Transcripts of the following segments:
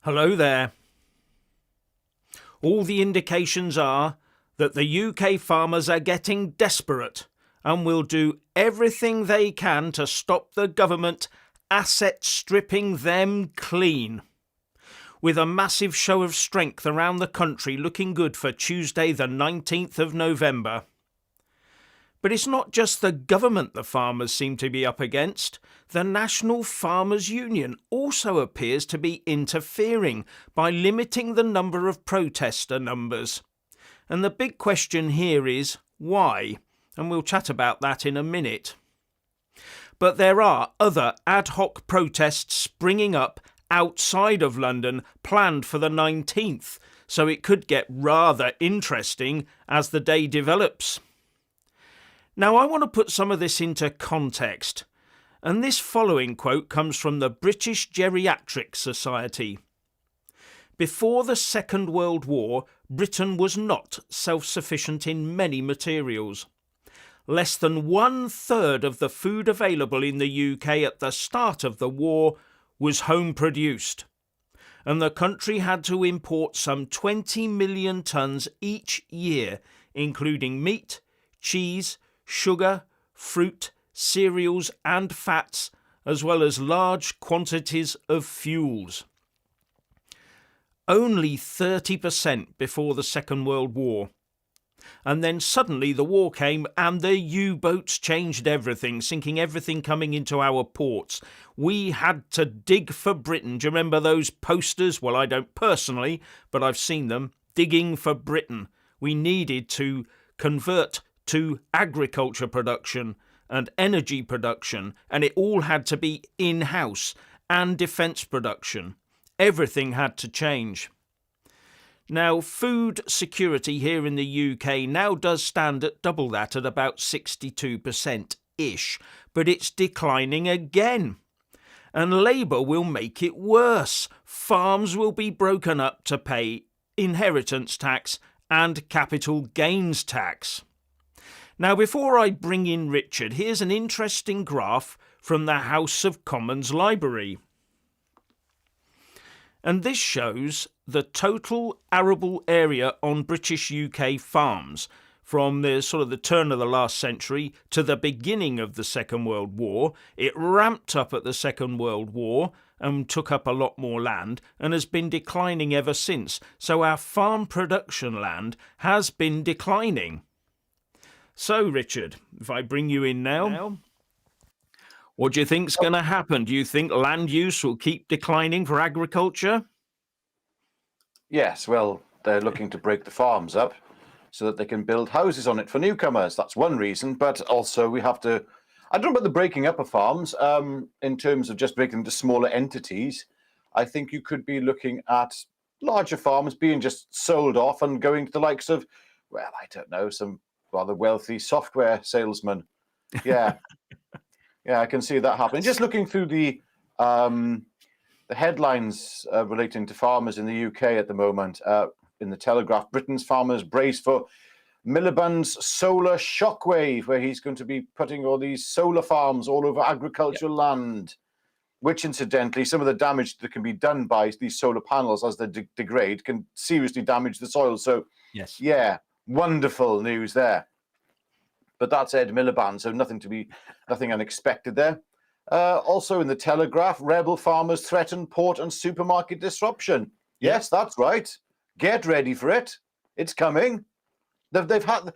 Hello there. All the indications are that the UK farmers are getting desperate and will do everything they can to stop the government asset stripping them clean. With a massive show of strength around the country looking good for Tuesday the 19th of November. But it's not just the government the farmers seem to be up against. The National Farmers Union also appears to be interfering by limiting the number of protester numbers. And the big question here is why? And we'll chat about that in a minute. But there are other ad hoc protests springing up outside of London planned for the 19th, so it could get rather interesting as the day develops. Now, I want to put some of this into context, and this following quote comes from the British Geriatric Society. Before the Second World War, Britain was not self-sufficient in many materials. Less than 1/3 of the food available in the UK at the start of the war was home-produced, and the country had to import some 20 million tonnes each year, including meat, cheese, sugar, fruit, cereals and fats, as well as large quantities of fuels. Only 30% before the Second World War. And then suddenly the war came and the U-boats changed everything, sinking everything coming into our ports. We had to dig for Britain. Do you remember those posters? Well, I don't personally, but I've seen them. Digging for Britain. We needed to convert to agriculture production and energy production, and it all had to be in-house, and defence production. Everything had to change. Now, food security here in the UK now does stand at double that, at about 62%-ish, but it's declining again. And Labour will make it worse. Farms will be broken up to pay inheritance tax and capital gains tax. Now, before I bring in Richard, here's an interesting graph from the House of Commons Library. And this shows the total arable area on British UK farms from the turn of the last century to the beginning of the Second World War. It ramped up at the Second World War and took up a lot more land and has been declining ever since. So our farm production land has been declining. So, Richard, if I bring you in now, what do you think's going to happen? Do you think land use will keep declining for agriculture? Yes, well, they're looking to break the farms up so that they can build houses on it for newcomers. That's one reason, but also we have to, I don't know about the breaking up of farms in terms of just breaking them into smaller entities. I think you could be looking at larger farms being just sold off and going to the likes of, well, I don't know, some rather wealthy software salesman. Yeah. Yeah, I can see that happening. Just looking through the headlines relating to farmers in the UK at the moment, in the Telegraph, Britain's farmers brace for Miliband's solar shockwave, where he's going to be putting all these solar farms all over agricultural land, which incidentally, some of the damage that can be done by these solar panels as they degrade can seriously damage the soil. So, yes, yeah, wonderful news there. But that's Ed Miliband, so nothing unexpected there. Also in the Telegraph, rebel farmers threaten port and supermarket disruption. Yes, that's right. Get ready for it. It's coming. They've had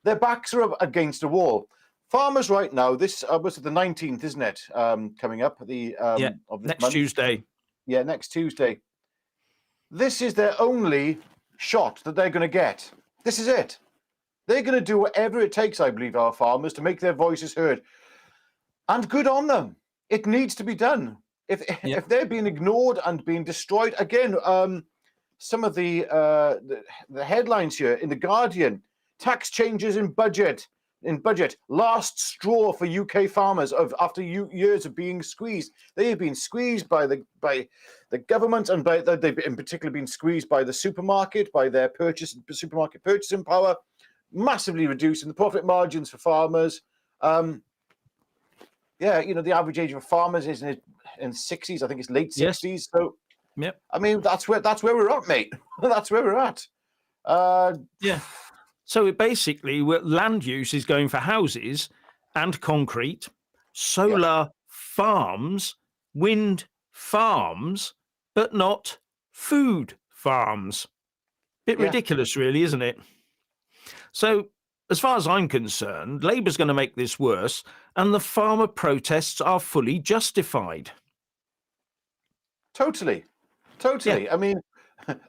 their backs are up against a wall. Farmers right now. This was the 19th, isn't it? Coming up the of this next month. Tuesday. Yeah, next Tuesday. This is their only shot that they're going to get. This is it. They're going to do whatever it takes, I believe, our farmers, to make their voices heard. And good on them. It needs to be done. If they're being ignored and being destroyed, again, some of the headlines here in The Guardian, tax changes in budget, last straw for UK farmers after years of being squeezed. They have been squeezed by the government, and they've in particular been squeezed by the supermarket, by their supermarket purchasing power, massively reducing the profit margins for farmers. The average age of a farmer is in 60s. I think it's late 60s. So Yep. I mean, that's where we're at, mate. That's where we're at. Yeah. So basically, land use is going for houses and concrete, Yes. solar farms, wind farms, but not food farms. Bit Yeah. ridiculous, really, isn't it? So, as far as I'm concerned, Labour's going to make this worse, and the farmer protests are fully justified. Totally. Yeah, I mean,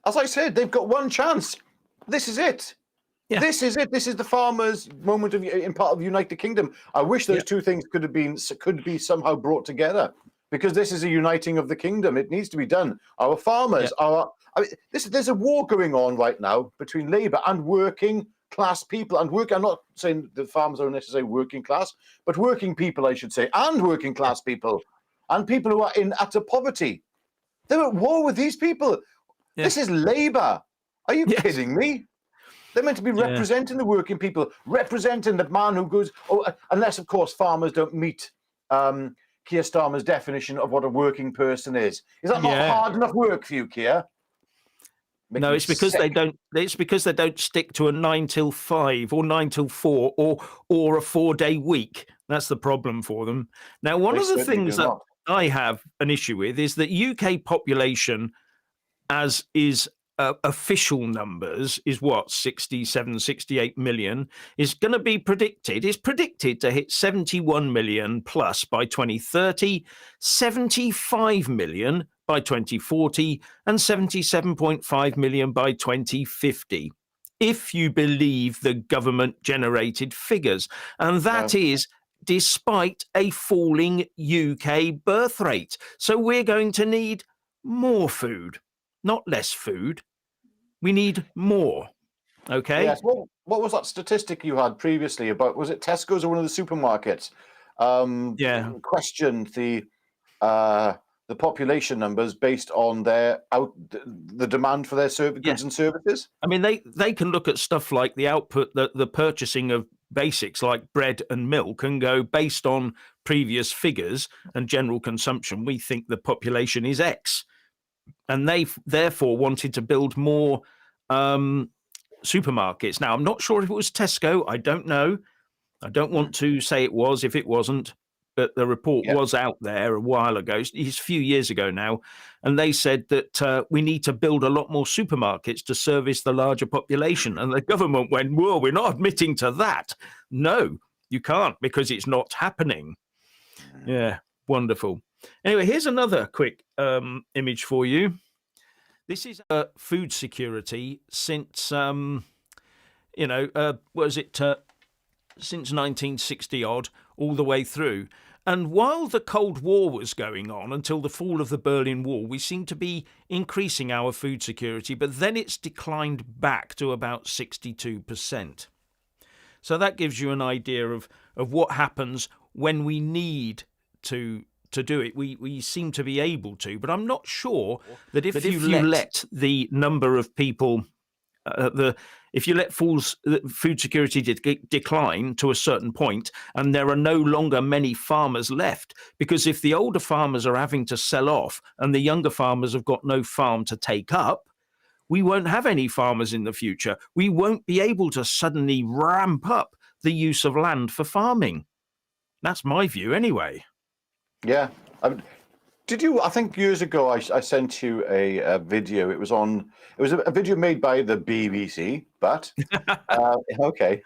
as I said, they've got one chance. This is it. yeah, This is it. This is the farmers' moment in part of the United Kingdom. I wish yeah, those two things could be somehow brought together, because this is a uniting of the kingdom. It needs to be done. Our yeah, farmers are. I mean, there's a war going on right now between Labour and working class people. And I'm not saying the farmers are necessarily working class, but working people, I should say, and working yeah, class people, and people who are in utter poverty. They're at war with these people. yeah, This is Labour. Are you yes, kidding me? They're meant to be yeah, representing the working people, representing the man who goes, unless, of course, farmers don't meet Keir Starmer's definition of what a working person is. Is that not yeah. hard enough work for you, Keir? Making No, me it's because they sick. don't. It's because they don't stick to a 9 till 5 or 9 till 4 or a 4-day week. That's the problem for them. Now, one They of the certainly things do that not. I have an issue with is that UK population, as is official numbers, is what 67, 68 million, is going to be predicted. Is predicted to hit 71 million plus by 2030, 75 million by 2040, and 77.5 million by 2050, if you believe the government generated figures. And that No. is despite a falling UK birth rate. So we're going to need more food, not less food. We need more. Okay. Yes. What was that statistic you had previously about? Was it Tesco's or one of the supermarkets? Yeah. Questioned uh, the population numbers based on the demand for their Yeah. goods and services. I mean, they can look at stuff like the output, the purchasing of basics like bread and milk, and go based on previous figures and general consumption. We think the population is X, and they therefore wanted to build more supermarkets. Now, I'm not sure if it was Tesco. I don't know. I don't want to say it was if it wasn't, but the report Yeah. was out there a while ago. It's a few years ago now, and they said that we need to build a lot more supermarkets to service the larger population. And the government went, "Well, we're not admitting to that. No, you can't, because it's not happening." Yeah, wonderful. Anyway, here's another quick image for you. This is food security since was it? Since 1960 odd, all the way through. And while the Cold War was going on until the fall of the Berlin Wall, we seem to be increasing our food security, but then it's declined back to about 62%. So that gives you an idea of what happens when we need to do it. We seem to be able to, but I'm not sure that if you let the number of people if you let food security decline to a certain point, and there are no longer many farmers left, because if the older farmers are having to sell off and the younger farmers have got no farm to take up, we won't have any farmers in the future. We won't be able to suddenly ramp up the use of land for farming. That's my view anyway. Yeah. Did you? I think years ago I sent you a video. It was a video made by the BBC, but okay.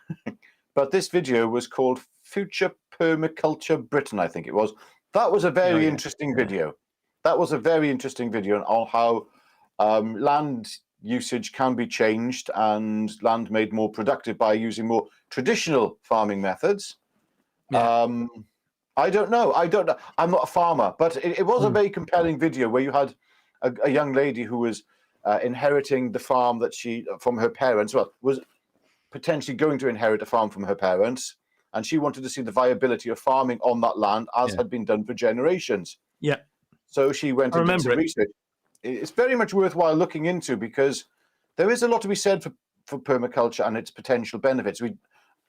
But this video was called Future Permaculture Britain, I think it was. That was a very interesting video. That was a very interesting video on how land usage can be changed and land made more productive by using more traditional farming methods. Yeah. I don't know. I'm not a farmer, but it was a very compelling video where you had a young lady who was inheriting the farm that from her parents. Well, was potentially going to inherit a farm from her parents, and she wanted to see the viability of farming on that land as had been done for generations. Yeah. So she went I and did remember some it. research. It's very much worthwhile looking into, because there is a lot to be said for permaculture and its potential benefits.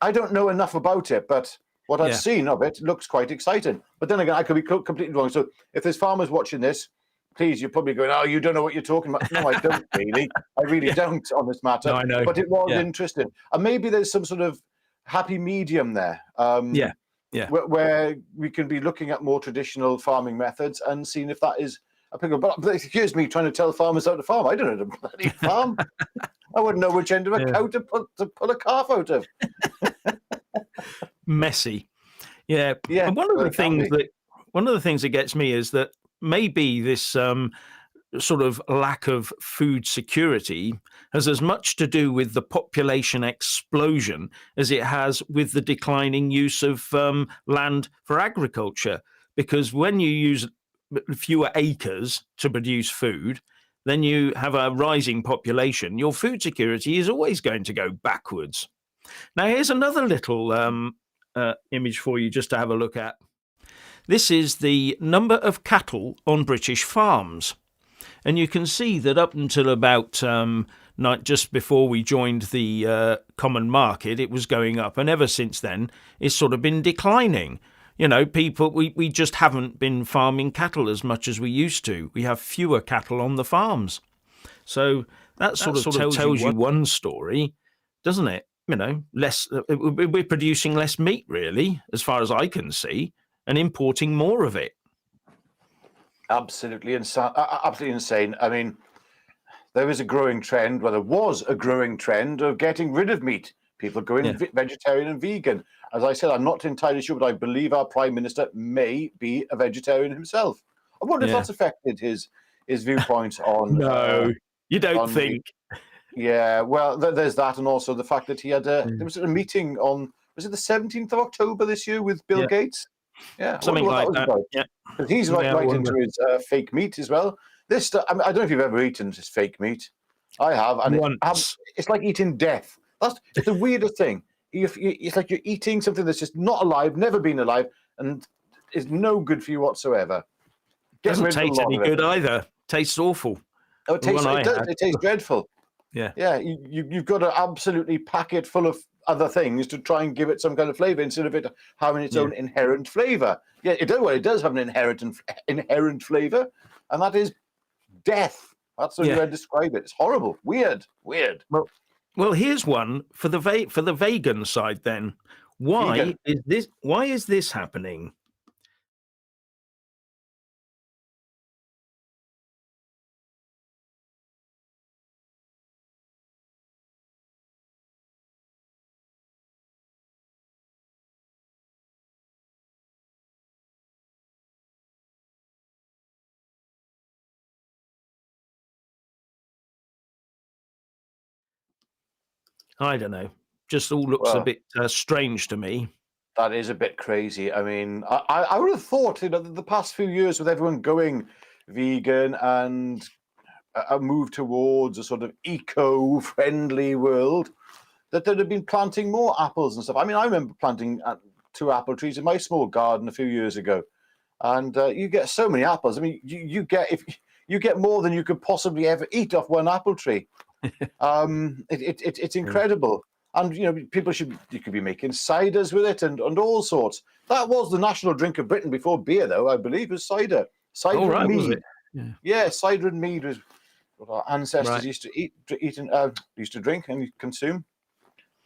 I don't know enough about it, but what I've seen of it looks quite exciting. But then again, I could be completely wrong. So if there's farmers watching this, please, you're probably going, oh, you don't know what you're talking about. No, I don't really. I really don't on this matter. No, I know. But it was Yeah. interesting. And maybe there's some sort of happy medium there. Yeah. Yeah. Where we can be looking at more traditional farming methods and seeing if that is applicable. But here's me trying to tell farmers how to farm. I don't know how to bloody farm. I wouldn't know which end of a cow to pull a calf out of. Messy. Yeah. Yeah. And one of the things that gets me is that maybe this sort of lack of food security has as much to do with the population explosion as it has with the declining use of land for agriculture. Because when you use fewer acres to produce food, then you have a rising population. Your food security is always going to go backwards. Now, here's another little image for you just to have a look at. This is the number of cattle on British farms. And you can see that up until about just before we joined the common market, it was going up. And ever since then, it's sort of been declining. You know, we just haven't been farming cattle as much as we used to. We have fewer cattle on the farms. So that sort of tells you one story, doesn't it? You know, we're producing less meat, really, as far as I can see, and importing more of it. Absolutely insane. I mean, there is a growing trend, well, there was a growing trend of getting rid of meat. People going vegetarian and vegan. As I said, I'm not entirely sure, but I believe our Prime Minister may be a vegetarian himself. I wonder if that's affected his viewpoint on... No, you don't think. Yeah, well, there's that, and also the fact that he had there was a meeting on, was it the 17th of October this year with Bill Gates? Yeah, something like that. Yeah, because he's right into his fake meat as well. This stuff, I don't know if you've ever eaten this fake meat. I have, and it's like eating death. It's the weirdest thing. It's like you're eating something that's just not alive, never been alive, and is no good for you whatsoever. Doesn't taste any good either. Tastes awful. Oh, it tastes dreadful. Yeah. Yeah, you've got to absolutely pack it full of other things to try and give it some kind of flavor instead of it having its own inherent flavor. Yeah, it does have an inherent flavor, and that is death. That's the way I describe it. It's horrible, weird. Well, here's one for the vegan side then. Why is this happening? I don't know. Just all looks a bit strange to me. That is a bit crazy. I mean, I would have thought, the past few years with everyone going vegan and a move towards a sort of eco-friendly world, that they'd have been planting more apples and stuff. I mean, I remember planting 2 apple trees in my small garden a few years ago, and you get so many apples. I mean, you get more than you could possibly ever eat off one apple tree. It's incredible. And you could be making ciders with it and all sorts. That was the national drink of Britain before beer, though, I believe, was cider. Cider and mead. Was it? Yeah, cider and mead was what our ancestors used to drink and consume.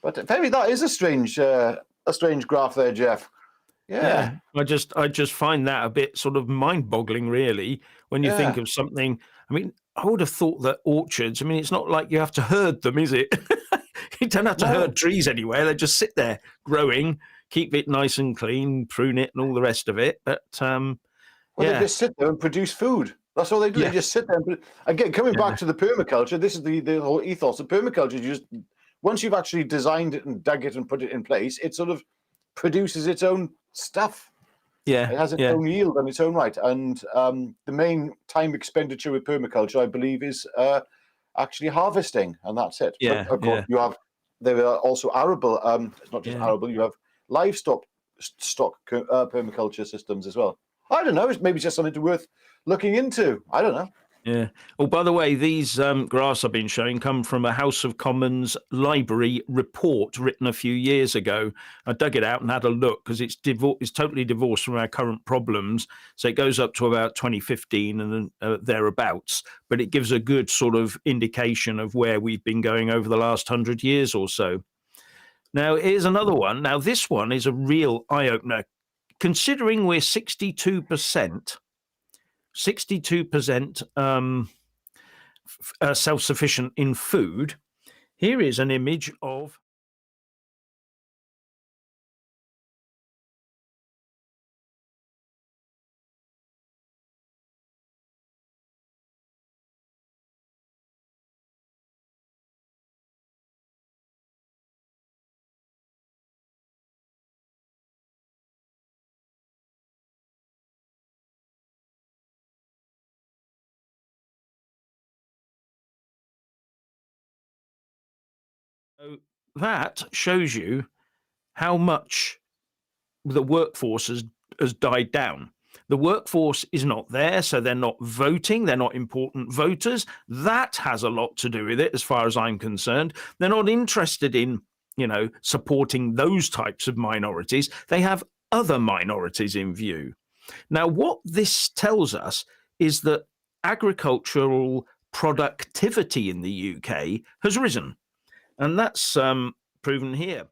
But maybe that is a strange graph there, Jeff. Yeah. I just find that a bit sort of mind-boggling, really, when you think of something. I mean, I would have thought that orchards, I mean, it's not like you have to herd them, is it? You don't have to herd trees anywhere. They just sit there growing, keep it nice and clean, prune it and all the rest of it. But they just sit there and produce food. That's all they do. They just sit there. Again, coming back to the permaculture, this is the whole ethos of permaculture. Once you've actually designed it and dug it and put it in place, it sort of produces its own stuff. Yeah, it has its own yield on its own right. And the main time expenditure with permaculture, I believe, is actually harvesting, and that's it. Yeah, but of course, there are also arable. It's not just arable. You have livestock permaculture systems as well. I don't know. Maybe it's just something worth looking into. I don't know. Yeah. Oh, by the way, these graphs I've been showing come from a House of Commons library report written a few years ago. I dug it out and had a look because it's totally divorced from our current problems. So it goes up to about 2015 and thereabouts, but it gives a good sort of indication of where we've been going over the last 100 years or so. Now, here's another one. Now, this one is a real eye opener. Considering we're 62%, 62% self-sufficient in food, here is an image of so that shows you how much the workforce has died down. The workforce is not there, so they're not voting. They're not important voters. That has a lot to do with it, as far as I'm concerned. They're not interested in, supporting those types of minorities. They have other minorities in view. Now, what this tells us is that agricultural productivity in the UK has risen, and that's proven here.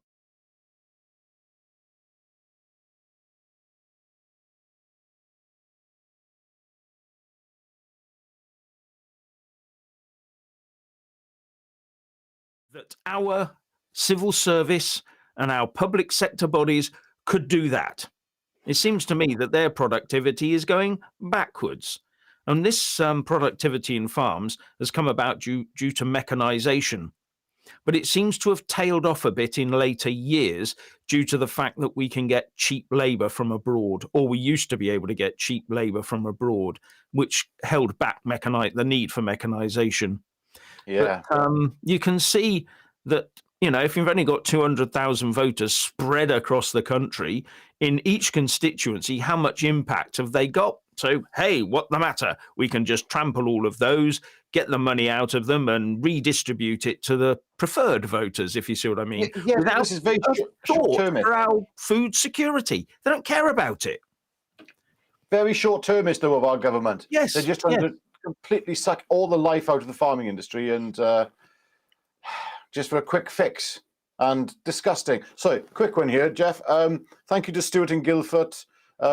That our civil service and our public sector bodies could do that. It seems to me that their productivity is going backwards. And this productivity in farms has come about due to mechanization. But it seems to have tailed off a bit in later years due to the fact that we can get cheap labor from abroad, or we used to be able to get cheap labor from abroad, which held back the need for mechanization. Yeah. But you can see that, if you've only got 200,000 voters spread across the country, in each constituency, how much impact have they got? So, hey, what the matter? We can just trample all of those, get the money out of them and redistribute it to the preferred voters, if you see what I mean. Yeah, without this is very a thought short-termist. for our food security. They don't care about it. Very short-termist, though, of our government. Yes. They're just trying to completely suck all the life out of the farming industry and just for a quick fix. And disgusting. So, quick one here, Jeff. Thank you to Stuart in Guildford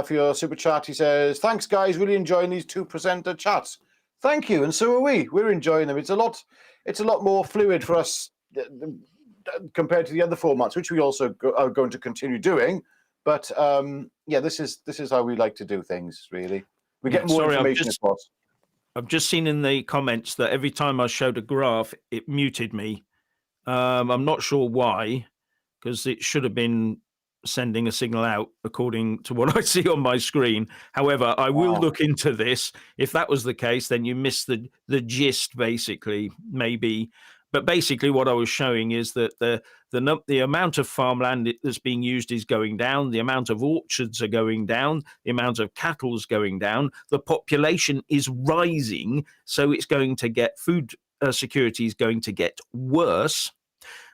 for your super chat. He says, thanks, guys. Really enjoying these two presenter chats. Thank you, and so are we. We're enjoying them. It's a lot more fluid for us compared to the other formats, which we also are going to continue doing. But this is how we like to do things. Really, we get more information across. I've just seen in the comments that every time I showed a graph, it muted me. I'm not sure why, because it should have been sending a signal out according to what I see on my screen. However, I will look into this. If that was the case, then you missed the gist, basically, maybe. But basically, what I was showing is that the amount of farmland that's being used is going down. The amount of orchards are going down. The amount of cattle is going down. The population is rising, so it's going to get food security is going to get worse.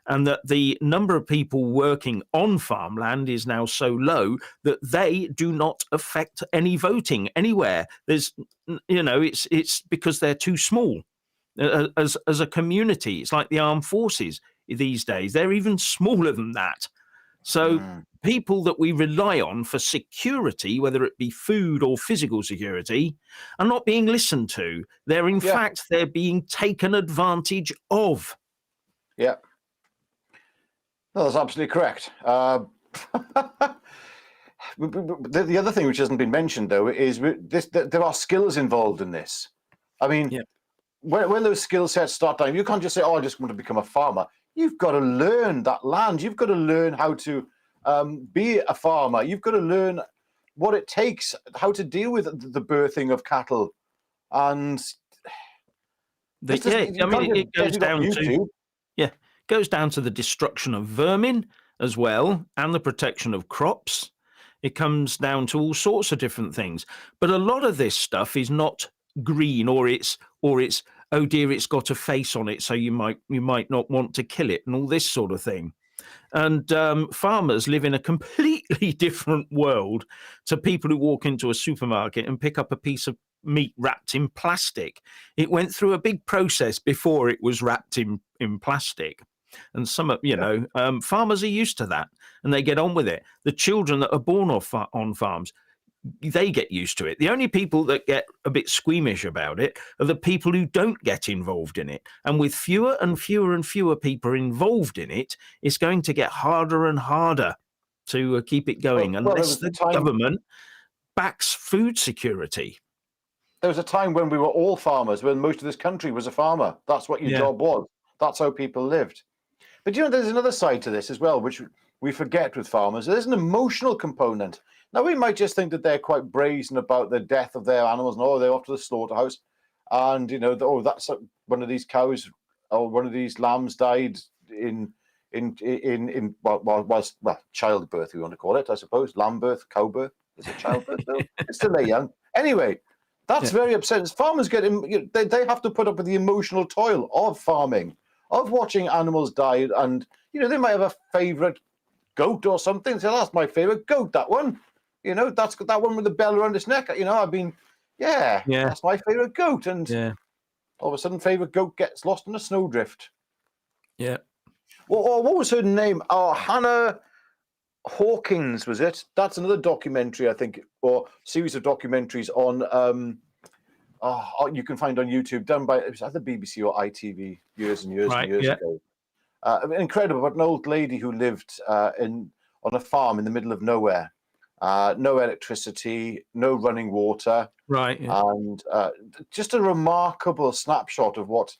And that the number of people working on farmland is now so low that they do not affect any voting anywhere. There's, it's because they're too small as a community. It's like the armed forces these days. They're even smaller than that. So people that we rely on for security, whether it be food or physical security, are not being listened to. They're in fact, they're being taken advantage of. Yeah. No, that's absolutely correct. The other thing which hasn't been mentioned, though, is there are skills involved in this. I mean, when those skill sets start down, you can't just say, I just want to become a farmer. You've got to learn that land. You've got to learn how to be a farmer. You've got to learn what it takes, how to deal with the birthing of cattle. And it goes down to goes down to the destruction of vermin as well, and the protection of crops. It comes down to all sorts of different things. But a lot of this stuff is not green, or it's oh dear, it's got a face on it, so you might not want to kill it, and all this sort of thing. And farmers live in a completely different world to people who walk into a supermarket and pick up a piece of meat wrapped in plastic. It went through a big process before it was wrapped in plastic. And farmers are used to that, and they get on with it. The children that are born on farms, they get used to it. The only people that get a bit squeamish about it are the people who don't get involved in it. And with fewer and fewer and fewer people involved in it, it's going to get harder and harder to keep it going, unless the government backs food security. There was a time when we were all farmers, when most of this country was a farmer. That's what your job was. That's how people lived. But there's another side to this as well, which we forget with farmers. There's an emotional component. Now, we might just think that they're quite brazen about the death of their animals, and they're off to the slaughterhouse, and that's one of these cows or one of these lambs died in childbirth, we want to call it, I suppose. Lamb birth, cow birth. Is it childbirth though? It's still they're young. Anyway, that's very upsetting. Farmers they have to put up with the emotional toil of farming, of watching animals die, and they might have a favorite goat or something. So that's my favorite goat. That one, that's got that one with the bell around its neck. That's my favorite goat. And all of a sudden, favorite goat gets lost in a snowdrift. Yeah. Well, what was her name? Oh, Hannah Hawkins, was it? That's another documentary, I think, or series of documentaries on. You can find on YouTube, done by, it was either BBC or ITV years and years and years ago. Incredible, but an old lady who lived on a farm in the middle of nowhere, no electricity, no running water, and just a remarkable snapshot of what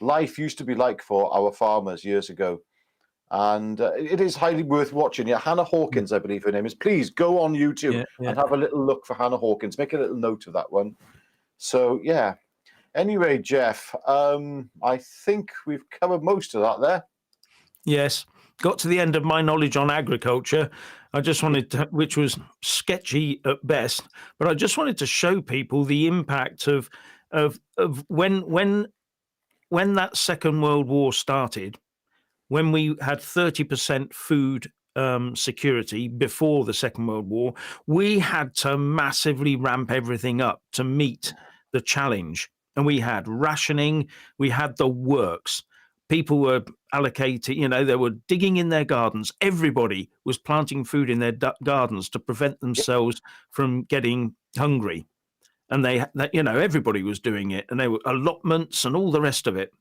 life used to be like for our farmers years ago. And it is highly worth watching. Yeah, Hannah Hawkins, I believe her name is. Please go on YouTube and have a little look for Hannah Hawkins. Make a little note of that one. So, yeah. Anyway, Jeff, I think we've covered most of that there. Yes. Got to the end of my knowledge on agriculture. I just wanted to, which was sketchy at best, but I just wanted to show people the impact of when that Second World War started, when we had 30% food security before the Second World War, we had to massively ramp everything up to meet the challenge. And we had rationing, we had the works. People were allocated, they were digging in their gardens. Everybody was planting food in their gardens to prevent themselves from getting hungry. And everybody was doing it, and there were allotments and all the rest of it.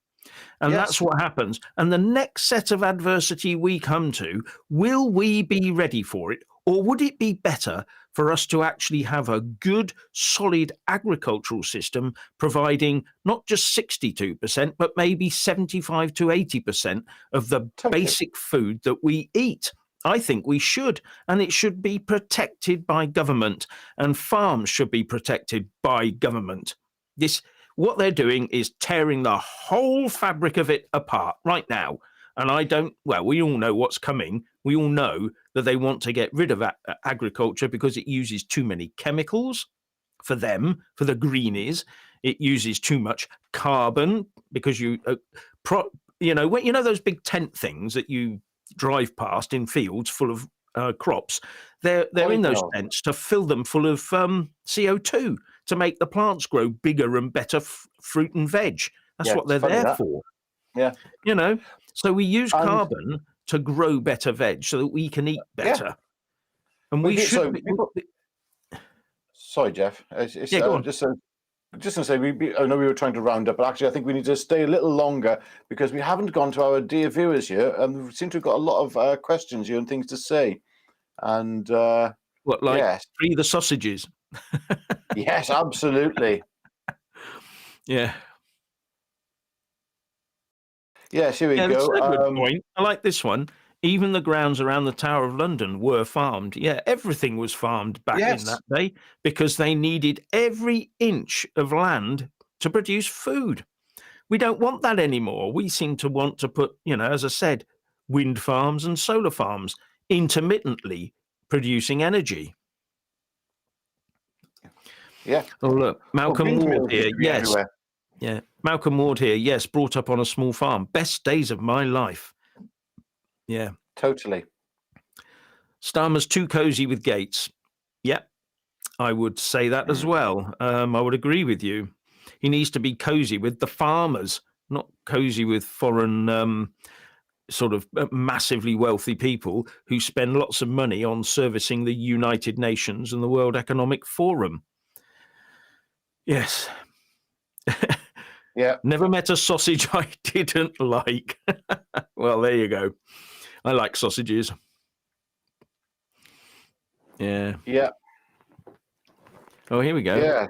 And that's what happens. And the next set of adversity we come to, will we be ready for it? Or would it be better for us to actually have a good, solid agricultural system providing not just 62%, but maybe 75 to 80% of the basic food that we eat? I think we should, and it should be protected by government, and farms should be protected by government. What they're doing is tearing the whole fabric of it apart right now. And we all know what's coming. We all know that they want to get rid of agriculture because it uses too many chemicals for them, for the greenies. It uses too much carbon because those big tent things that you drive past in fields full of crops. They're in those tents to fill them full of CO2 to make the plants grow bigger and better fruit and veg. That's what they're there for. Yeah. So we use carbon to grow better veg so that we can eat better. Yeah. And we should. Sorry, Jeff. Go on. Just going to say, I know we were trying to round up, but actually I think we need to stay a little longer because we haven't gone to our dear viewers here, and we seem to have got a lot of questions here and things to say. And free the sausages? Yes, absolutely. Yeah. Yes, here we go. That's a good point. I like this one. Even the grounds around the Tower of London were farmed. Yeah, everything was farmed back in that day because they needed every inch of land to produce food. We don't want that anymore. We seem to want to put, as I said, wind farms and solar farms intermittently producing energy. Yeah. Oh, look, Well, Malcolm Ward windmills used here. to be Yes. everywhere. Yeah. Malcolm Ward here. Yes. Brought up on a small farm. Best days of my life. Yeah. Totally. Starmer's too cozy with Gates. Yep. I would say that as well. I would agree with you. He needs to be cozy with the farmers, not cozy with foreign sort of massively wealthy people who spend lots of money on servicing the United Nations and the World Economic Forum. Yes. Yeah. Never met a sausage I didn't like. Well, there you go. I like sausages. Yeah. Yeah. Oh, here we go. Yeah.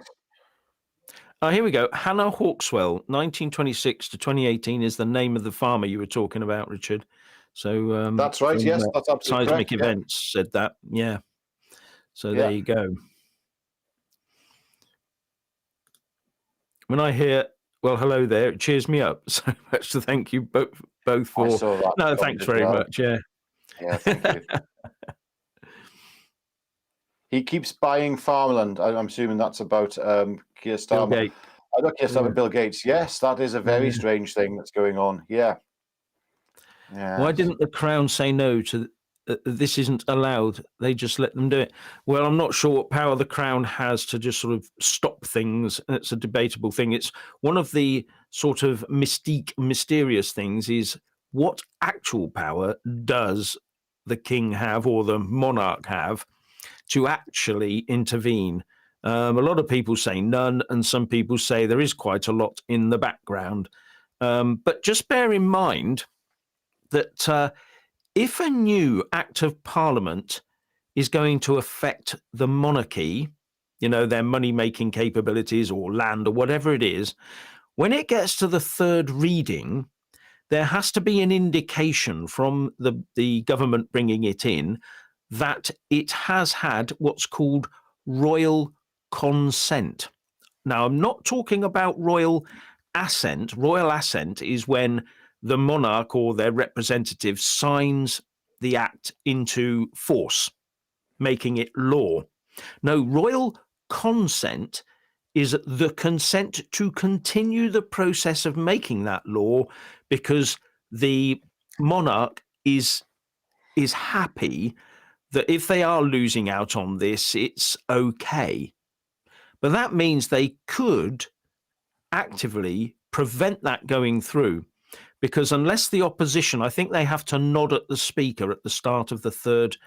Oh, here we go. Hannah Hawkswell, 1926 to 2018 is the name of the farmer you were talking about, Richard. So That's right. from, Yes, that's absolutely Seismic correct. Yeah. Events said that. Yeah. So Yeah. there you go. When I hear, well, hello there, it cheers me up so much. So thank you both I for. saw that. No, comment thanks as very well. much. Yeah. Yeah, thank you. He keeps buying farmland. I'm assuming that's about Keir Bill Starmer. Gates. Not Keir Starmer, Bill Gates. Yes, that is a very strange thing that's going on. Yeah. Yeah. Why didn't the Crown say no to this? Isn't allowed. They just let them do it. Well, I'm not sure what power the Crown has to just sort of stop things. It's a debatable thing. It's one of the sort of mysterious things is what actual power does the king have or the monarch have to actually intervene? A lot of people say none, and some people say there is quite a lot in the background. But just bear in mind that if a new act of parliament is going to affect the monarchy, you know, their money-making capabilities or land or whatever it is, when it gets to the third reading, there has to be an indication from the government bringing it in that it has had what's called royal consent. Now, I'm not talking about royal assent. Royal assent is when the monarch or their representative signs the act into force, making it law. No, royal consent is the consent to continue the process of making that law because the monarch is happy that if they are losing out on this, it's okay. But that means they could actively prevent that going through because unless the opposition, I think they have to nod at the speaker at the start of the third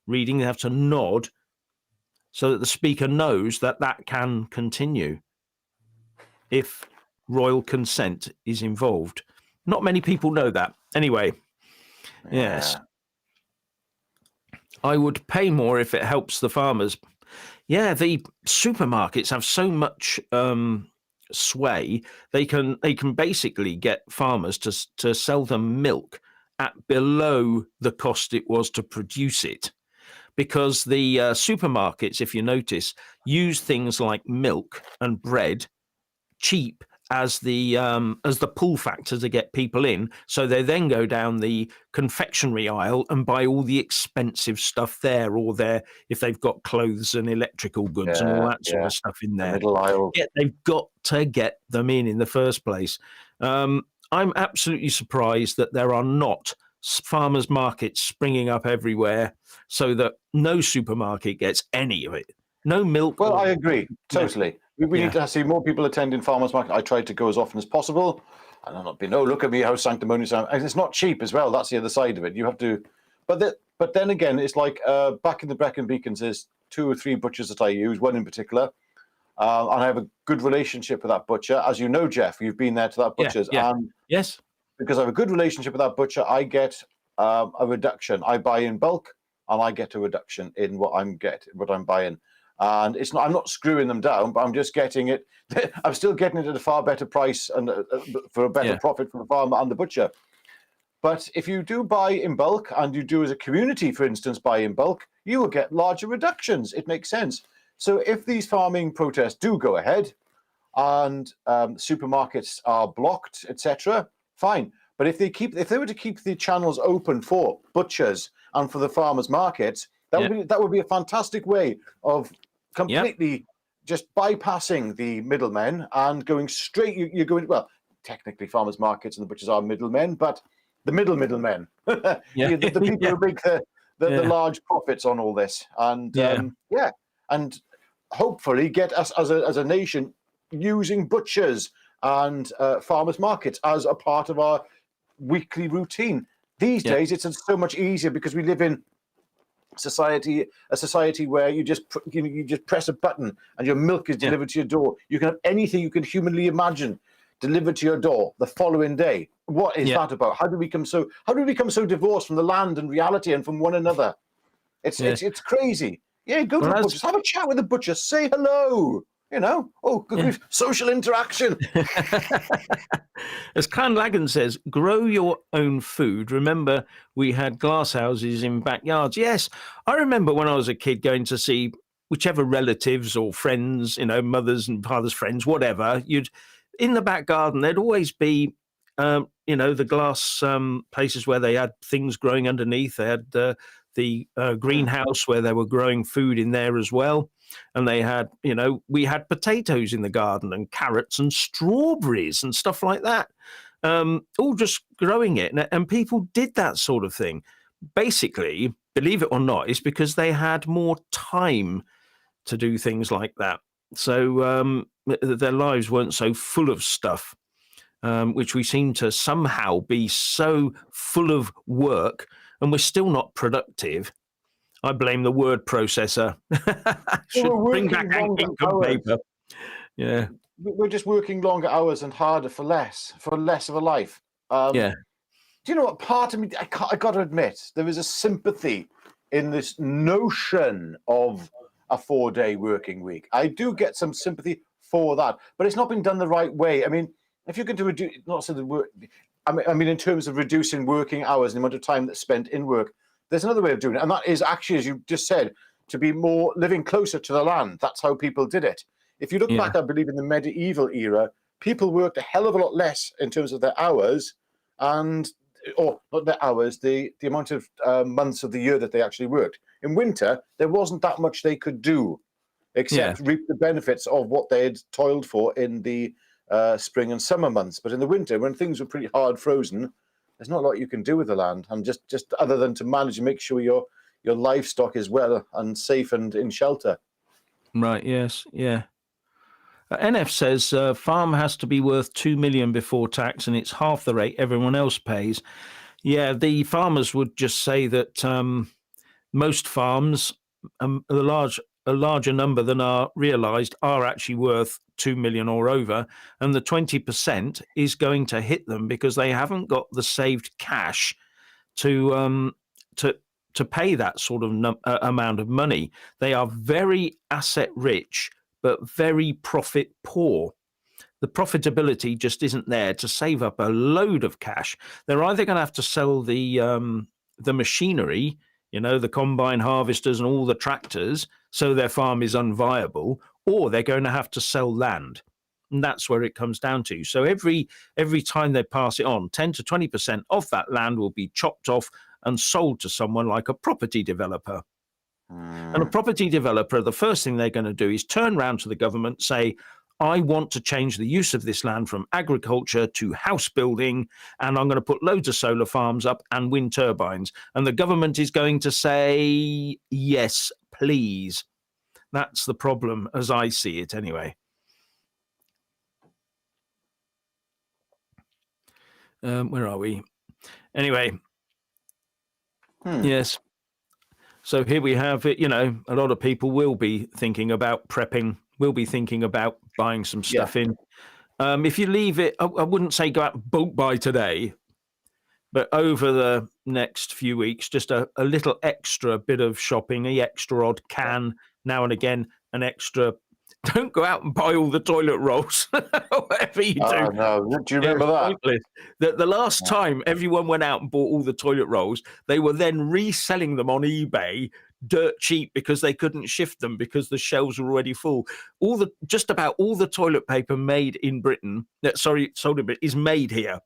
reading, they have to nod so that the speaker knows that that can continue if royal consent is involved. Not many people know that. Anyway, yes. I would pay more if it helps the farmers. Yeah, the supermarkets have so much sway. They can basically get farmers to sell them milk at below the cost it was to produce it, because the supermarkets, if you notice, use things like milk and bread cheap as the pull factor to get people in, so they then go down the confectionery aisle and buy all the expensive stuff there, or if they've got clothes and electrical goods and all that sort of stuff in there. The middle aisle. Yeah, they've got to get them in the first place. I'm absolutely surprised that there are not farmers markets springing up everywhere, so that no supermarket gets any of it. No milk. Well, I agree totally. We need to see more people attending farmers market. I try to go as often as possible, and I'm not being, oh, look at me, how sanctimonious I am. And it's not cheap as well. That's the other side of it. You have to, but then again, it's like back in the Brecon Beacons, there's 2 or 3 butchers that I use, one in particular, and I have a good relationship with that butcher. As you know, Jeff, you've been there to that butcher's, and yes, because I have a good relationship with that butcher, I get a reduction. I buy in bulk, and I get a reduction in what I'm buying. And it's not, I'm not screwing them down, but I'm just getting it. I'm still getting it at a far better price and for a better profit for the farmer and the butcher. But if you do buy in bulk, and you do as a community, for instance, buy in bulk, you will get larger reductions. It makes sense. So if these farming protests do go ahead and supermarkets are blocked, etc., fine. But if they were to keep the channels open for butchers and for the farmers markets, that would be a fantastic way of completely just bypassing the middlemen and going straight. You're going, well, technically farmers markets and the butchers are middlemen, but the middlemen, Yeah. the people Yeah. who make the large profits on all this, and and hopefully get us as a nation using butchers and farmers markets as a part of our weekly routine. These days, it's so much easier because we live in a society where you just press a button and your milk is delivered to your door. You can have anything you can humanly imagine delivered to your door the following day. What is that about? How do we become so divorced from the land and reality and from one another? It's crazy. Yeah, go to the butcher, have a chat with the butcher, say hello. Social interaction. As Clanlagan says, grow your own food. Remember, we had glass houses in backyards. Yes, I remember when I was a kid going to see whichever relatives or friends, mothers and fathers' friends, whatever. In the back garden, there'd always be, the glass places where they had things growing underneath. They had the greenhouse where they were growing food in there as well. And they had, we had potatoes in the garden and carrots and strawberries and stuff like that, all just growing it. And people did that sort of thing. Basically, believe it or not, it's because they had more time to do things like that. So their lives weren't so full of stuff, which we seem to somehow be so full of work, and we're still not productive. I blame the word processor. Should bring back ink and paper. Yeah. We're just working longer hours and harder for less of a life. Do you know what? Part of me, I got to admit, there is a sympathy in this notion of a 4-day working week. I do get some sympathy for that, but it's not been done the right way. I mean, if you're going to reduce, not so the work, I mean, in terms of reducing working hours and the amount of time that's spent in work, there's another way of doing it, and that is actually, as you just said, to be more living closer to the land. That's how people did it. If you look back, I believe, in the medieval era, people worked a hell of a lot less in terms of their hours, or not their hours, the amount of months of the year that they actually worked. In winter, there wasn't that much they could do, except reap the benefits of what they had toiled for in the spring and summer months. But in the winter, when things were pretty hard frozen, there's not a lot you can do with the land, and just other than to manage and make sure your livestock is well and safe and in shelter. Right. Yes. Yeah. NF says farm has to be worth 2 million before tax, and it's half the rate everyone else pays. Yeah, the farmers would just say that most farms, a larger number than are realised, are actually worth 2 million or over, and the 20% is going to hit them because they haven't got the saved cash to pay that sort of amount of money. They are very asset rich, but very profit poor. The profitability just isn't there to save up a load of cash. They're either going to have to sell the machinery, the combine harvesters and all the tractors, so their farm is unviable, or they're going to have to sell land. And that's where it comes down to. So every time they pass it on, 10 to 20% of that land will be chopped off and sold to someone like a property developer. And a property developer, the first thing they're going to do is turn around to the government, say, I want to change the use of this land from agriculture to house building, and I'm going to put loads of solar farms up and wind turbines. And the government is going to say, yes, please. That's the problem, as I see it anyway. Where are we? Anyway, yes. So here we have it. A lot of people will be thinking about prepping, will be thinking about buying some stuff in. If you leave it, I wouldn't say go out and bulk buy today, but over the next few weeks, just a little extra bit of shopping, the extra odd can now and again, an extra. Don't go out and buy all the toilet rolls, whatever you do. No. Do you remember that? The last time everyone went out and bought all the toilet rolls, they were then reselling them on eBay dirt cheap because they couldn't shift them because the shelves were already full. Just about all the toilet paper made in Britain, sold in Britain, is made here.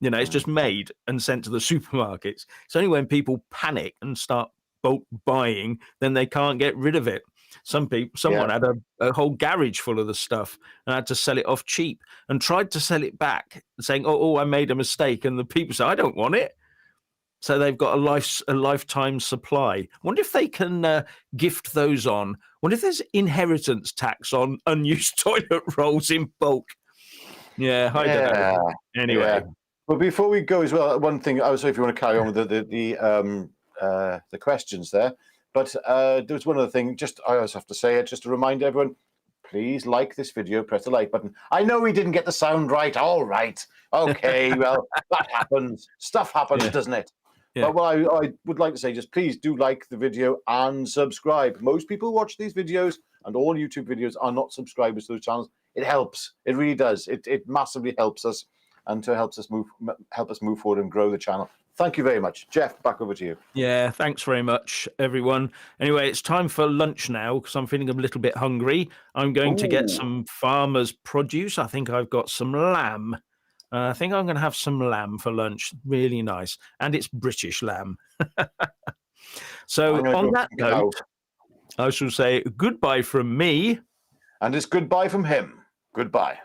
It's just made and sent to the supermarkets. It's only when people panic and start bulk buying, then they can't get rid of it. Someone Yeah. had a whole garage full of the stuff and had to sell it off cheap and tried to sell it back, saying, "Oh, I made a mistake." And the people say, "I don't want it." So they've got a lifetime supply. Wonder if they can gift those on. Wonder if there's inheritance tax on unused toilet rolls in bulk. Yeah, I don't Yeah. know. Anyway, Yeah. But before we go as well, one thing, I was sorry if you want to carry on with the questions there, but there was one other thing, just I always have to say it, just to remind everyone, please like this video, press the like button. I know we didn't get the sound right, all right. Okay, well, that happens. Stuff happens, Yeah. doesn't it? Yeah. But what I would like to say, just please do like the video and subscribe. Most people watch these videos, and all YouTube videos are not subscribers to those channels. It helps. It really does. It massively helps us, and to help us move forward and grow the channel. Thank you very much. Jeff, back over to you. Yeah, thanks very much, everyone. Anyway, it's time for lunch now because I'm feeling a little bit hungry. I'm going to get Ooh. some farmer's produce. I think I've got some lamb. I think I'm going to have some lamb for lunch. Really nice. And it's British lamb. So, I'm gonna on go that check it out. note, I shall say goodbye from me. And it's goodbye from him. Goodbye.